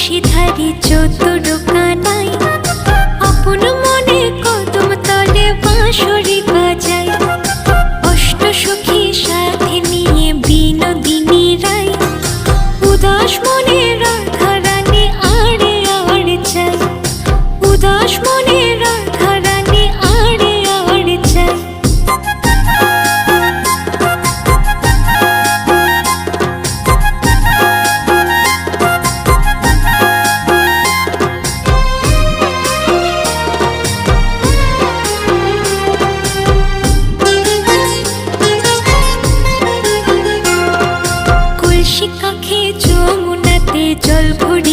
নিশিধারি চতুর কানাই আপন মনে কদম তলে বাঁশরি বাজায় অষ্ট সখী সাথে নিয়ে বিনোদিনী রায় উদাস মনে রাধা রানী আড়ে আড়ে চায় উদাস মনে রাধা রানী আড়ে আড়ে চায় কলসি কাঁখে যমুনাতে জল ভরে